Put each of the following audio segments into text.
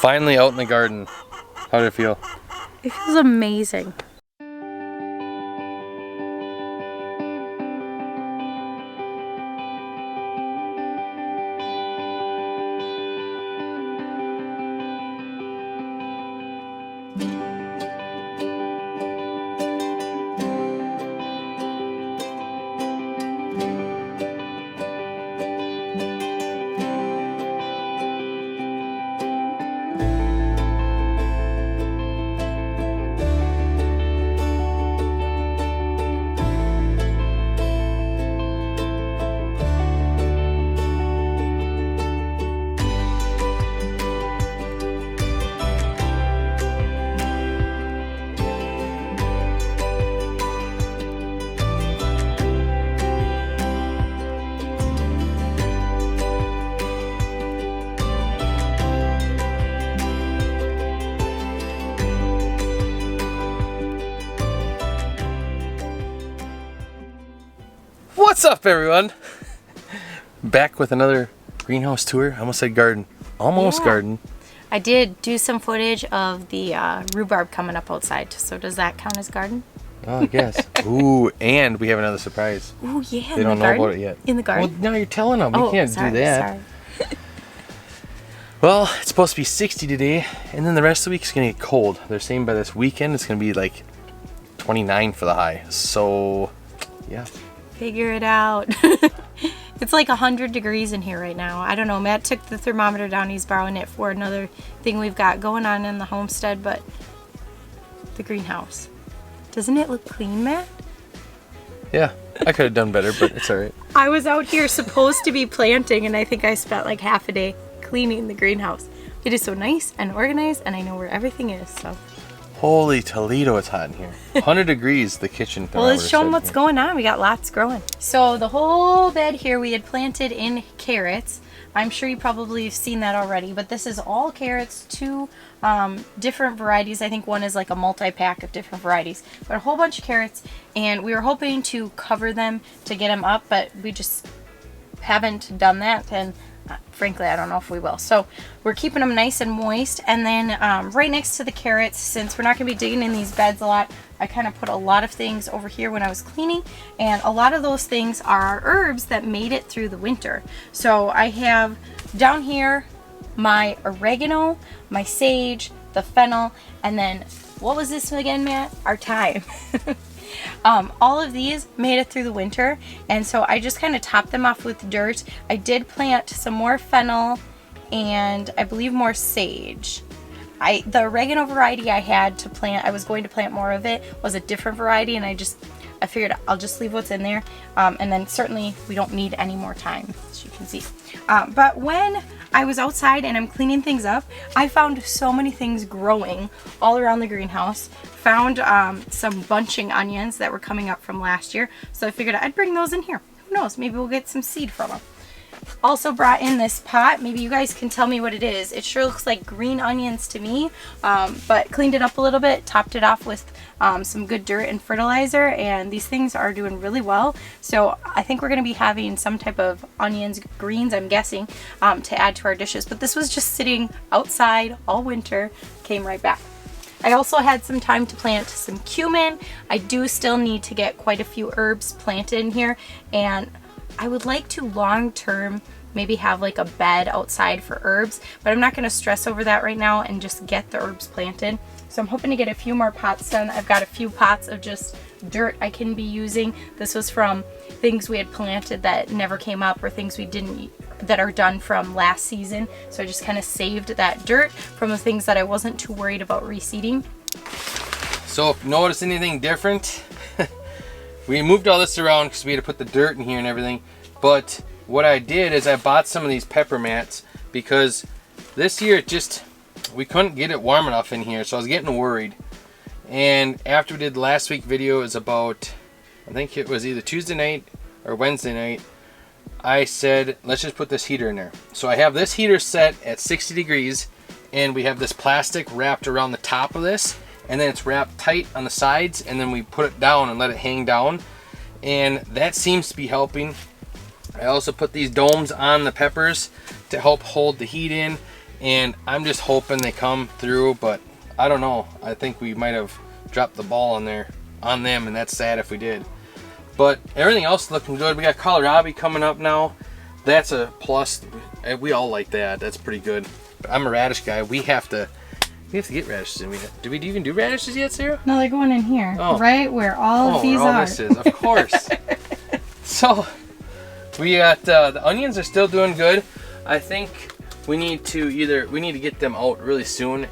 Finally out in the garden. How did it feel? It feels amazing. What's up, everyone? Back with another greenhouse tour. I almost said garden. Almost garden. I did do some footage of the rhubarb coming up outside. So does that count as garden? Oh, I guess. Ooh, and we have another surprise. Ooh, yeah. They don't know about it yet. In the garden? Well, now you're telling them. You can't do that. Sorry. Well, it's supposed to be 60 today, and then the rest of the week is going to get cold. They're saying by this weekend it's going to be like 29 for the high. So, yeah. Figure it out. It's like 100 degrees in here right now. I don't know. Matt took the thermometer down. He's borrowing it for another thing we've got going on in the homestead, but the greenhouse. Doesn't it look clean, Matt? Yeah, I could have done better, but it's all right. I was out here supposed to be planting, and I think I spent like half a day cleaning the greenhouse. It is so nice and organized, and I know where everything is, so. Holy Toledo, it's hot in here. 100 degrees, the kitchen thermometer. Well, let's show them what's going on. We got lots growing. So the whole bed here we had planted in carrots. I'm sure you probably have seen that already, but this is all carrots, two different varieties. I think one is like a multi-pack of different varieties, but a whole bunch of carrots, and we were hoping to cover them to get them up, but we just haven't done that, and frankly, I don't know if we will. So we're keeping them nice and moist. And then right next to the carrots, since we're not going to be digging in these beds a lot, I kind of put a lot of things over here when I was cleaning. And a lot of those things are our herbs that made it through the winter. So I have down here my oregano, my sage, the fennel, and then what was this again, Matt? Our thyme. All of these made it through the winter, and so I just kind of topped them off with dirt. I did plant some more fennel and I believe more sage. The oregano variety I had to plant, I was going to plant more of it, was a different variety, and I figured I'll just leave what's in there, and then certainly we don't need any more time, as you can see. But when I was outside and I'm cleaning things up, I found so many things growing all around the greenhouse. Found some bunching onions that were coming up from last year, so I figured I'd bring those in here. Who knows, maybe we'll get some seed from them. Also brought in this pot. Maybe you guys can tell me what it is. It sure looks like green onions to me, but cleaned it up a little bit, topped it off with some good dirt and fertilizer, and these things are doing really well. So I think we're going to be having some type of onions, greens, I'm guessing, to add to our dishes. But this was just sitting outside all winter, came right back. I also had some time to plant some cumin. I do still need to get quite a few herbs planted in here, and I would like to long-term maybe have like a bed outside for herbs, but I'm not going to stress over that right now and just get the herbs planted. So I'm hoping to get a few more pots done. I've got a few pots of just dirt I can be using. This was from things we had planted that never came up, or things we didn't that are done from last season. So I just kind of saved that dirt from the things that I wasn't too worried about reseeding. So if you notice anything different, we moved all this around because we had to put the dirt in here and everything. But what I did is I bought some of these pepper mats because this year we couldn't get it warm enough in here, so I was getting worried. And after we did the last week video, it was about, I think it was either Tuesday night or Wednesday night, I said, let's just put this heater in there. So I have this heater set at 60 degrees, and we have this plastic wrapped around the top of this, and then it's wrapped tight on the sides, and then we put it down and let it hang down, and that seems to be helping. I also put these domes on the peppers to help hold the heat in, and I'm just hoping they come through, but I don't know. I think we might have dropped the ball on them, and that's sad if we did. But everything else is looking good. We got kohlrabi coming up now. That's a plus. We all like that. That's pretty good. But I'm a radish guy. We have to get radishes in. Do we even do radishes yet, Sarah? No, they're going in here. Oh. Right where all of these where all are. This is, of course. So we got the onions are still doing good. I think we need to get them out really soon.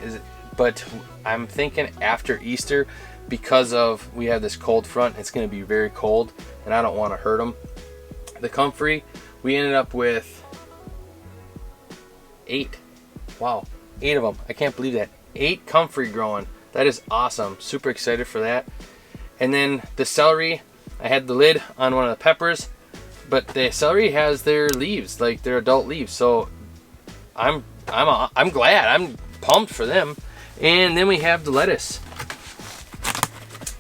But I'm thinking after Easter, because of we have this cold front, it's going to be very cold, and I don't want to hurt them. The comfrey, we ended up with 8. Wow, 8 of them. I can't believe that. 8 comfrey growing. That is awesome. Super excited for that. And then the celery, I had the lid on one of the peppers, but the celery has their leaves, like their adult leaves. So I'm glad. I'm pumped for them. And then we have the lettuce.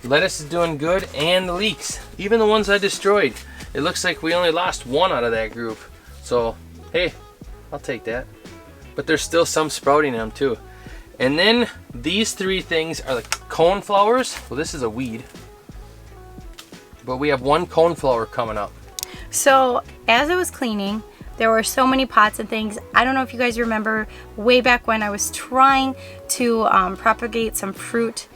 Lettuce is doing good, and the leeks, even the ones I destroyed. It looks like we only lost 1 out of that group. So, hey, I'll take that. But there's still some sprouting in them too. And then these 3 things are the coneflowers. Well, this is a weed. But we have 1 coneflower coming up. So, as I was cleaning, there were so many pots and things. I don't know if you guys remember way back when I was trying to propagate some fruit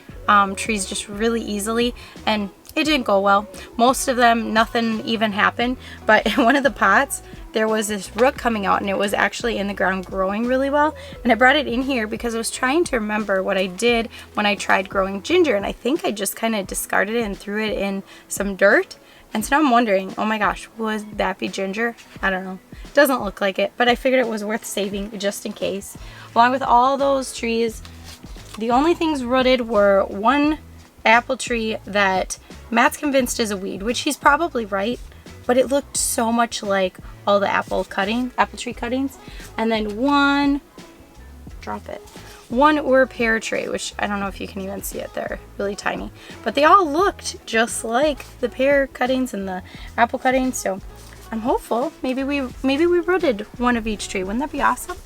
trees just really easily, and it didn't go well. Most of them, nothing even happened, but in one of the pots, there was this root coming out, and it was actually in the ground growing really well. And I brought it in here because I was trying to remember what I did when I tried growing ginger, and I think I just kind of discarded it and threw it in some dirt. And so now I'm wondering, oh my gosh, would that be ginger? I don't know. Doesn't look like it, but I figured it was worth saving just in case. Along with all those trees, the only things rooted were 1 apple tree that Matt's convinced is a weed, which he's probably right, but it looked so much like all the apple tree cuttings. And then 1 were pear tree, which I don't know if you can even see it. They're really tiny, but they all looked just like the pear cuttings and the apple cuttings. So I'm hopeful. Maybe we rooted 1 of each tree. Wouldn't that be awesome?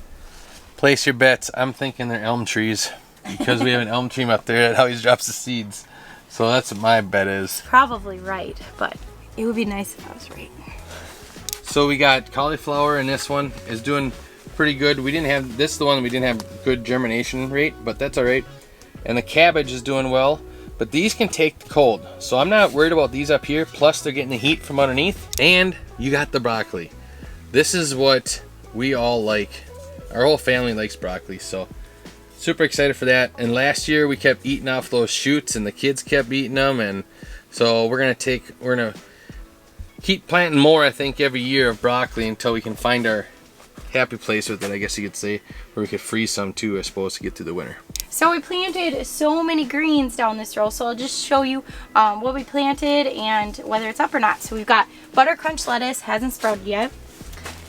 Place your bets. I'm thinking they're elm trees because we have an elm tree up there that always drops the seeds. So that's what my bet is. Probably right, but it would be nice if I was right. So we got cauliflower, and this one is doing pretty good. We didn't have this is the one we didn't have good germination rate, but that's all right. And the cabbage is doing well, but these can take the cold, so I'm not worried about these up here. Plus they're getting the heat from underneath. And you got the broccoli. This is what we all like. Our whole family likes broccoli, so super excited for that. And last year we kept eating off those shoots, and the kids kept eating them, and so we're gonna keep planting more, I think, every year of broccoli until we can find our happy place with it, I guess you could say, where we could freeze some too, I suppose, to get through the winter. So we planted so many greens down this row, so I'll just show you what we planted and whether it's up or not. So we've got butter crunch lettuce, hasn't sprouted yet.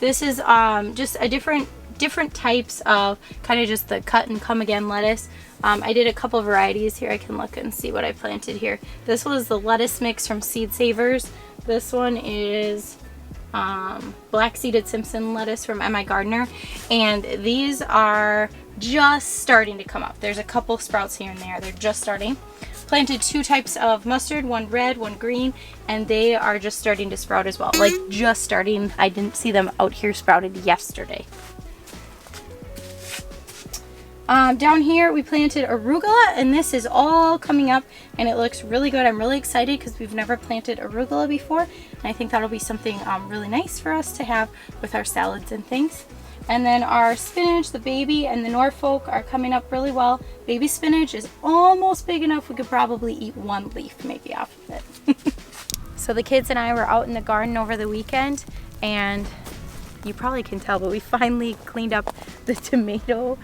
This is just a different types of kind of just the cut and come again lettuce. I did a couple varieties here. I can look and see what I planted here. This was the lettuce mix from Seed Savers. This one is black seeded Simpson lettuce from M.I. Gardner, and these are just starting to come up. There's a couple sprouts here and there. They're just starting. Planted 2 types of mustard, 1 red, 1 green, and they are just starting to sprout as well. Like just starting. I didn't see them out here sprouted yesterday. Down here we planted arugula, and this is all coming up and it looks really good. I'm really excited because we've never planted arugula before, and I think that'll be something really nice for us to have with our salads and things. And then our spinach, the baby, and the Norfolk are coming up really well. Baby spinach is almost big enough we could probably eat 1 leaf maybe off of it. So the kids and I were out in the garden over the weekend, and you probably can tell, but we finally cleaned up the tomato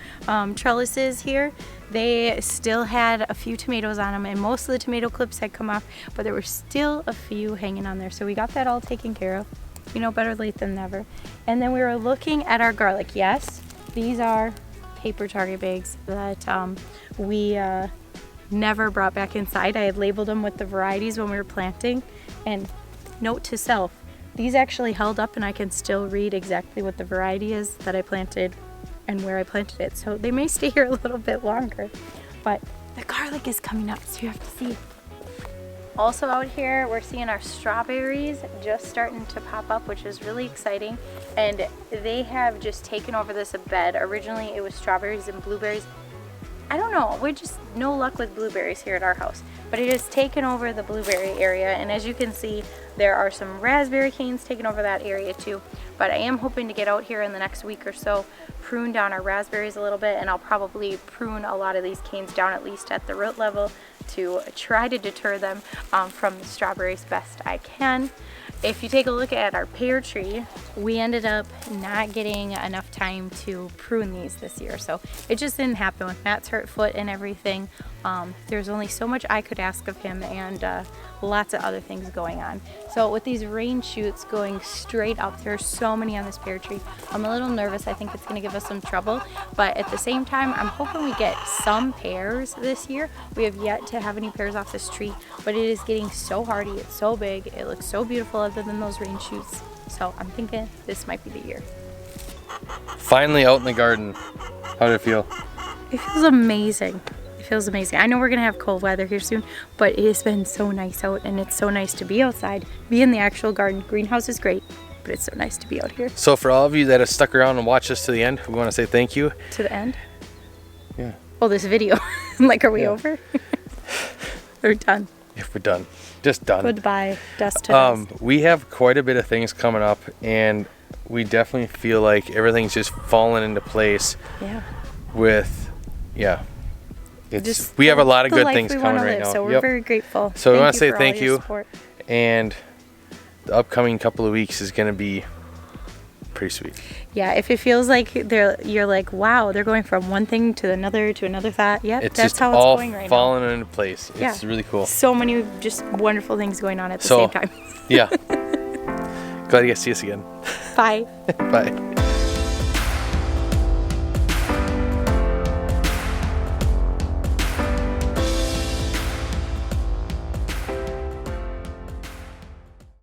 trellises here. They still had a few tomatoes on them, and most of the tomato clips had come off, but there were still a few hanging on there. So we got that all taken care of. You know, better late than never. And then we were looking at our garlic. Yes, these are paper Target bags that we never brought back inside. I had labeled them with the varieties when we were planting. And note to self, these actually held up, and I can still read exactly what the variety is that I planted and where I planted it. So they may stay here a little bit longer. But the garlic is coming up, so you have to see. Also out here, we're seeing our strawberries just starting to pop up, which is really exciting. And they have just taken over this bed. Originally, it was strawberries and blueberries. I don't know, we're just no luck with blueberries here at our house. But it has taken over the blueberry area, and as you can see, there are some raspberry canes taking over that area too. But I am hoping to get out here in the next week or so, prune down our raspberries a little bit, and I'll probably prune a lot of these canes down at least at the root level to try to deter them from the strawberries best I can. If you take a look at our pear tree, we ended up not getting enough time to prune these this year. So it just didn't happen with Matt's hurt foot and everything. There's only so much I could ask of him, and lots of other things going on. So with these rain shoots going straight up, there's so many on this pear tree. I'm a little nervous. I think it's gonna give us some trouble, but at the same time, I'm hoping we get some pears this year. We have yet to have any pears off this tree, but it is getting so hardy. It's so big. It looks so beautiful other than those rain shoots. So I'm thinking this might be the year. Finally out in the garden. How did it feel? It feels amazing. It feels amazing. I know we're gonna have cold weather here soon, but it has been so nice out, and it's so nice to be outside, be in the actual garden. Greenhouse is great, but it's so nice to be out here. So for all of you that have stuck around and watched us to the end, we want to say thank you. To the end? Yeah. Oh, this video. Like, are we over? We're done. If we're done. Just done. Goodbye. Dust to dust. We have quite a bit of things coming up, and we definitely feel like everything's just falling into place. Yeah. With, yeah. Just we have a lot of the good life things we coming wanna right live, now. So we're very grateful. So we want to say for thank all your you. support. And the upcoming couple of weeks is going to be pretty sweet. Yeah, if it feels like you're like, wow, they're going from one thing to another thought. Yep, It's that's just how it's all going right now. falling into place. It's Yeah. really cool. So many just wonderful things going on at the same time. Yeah. Glad you guys see us again. Bye. Bye.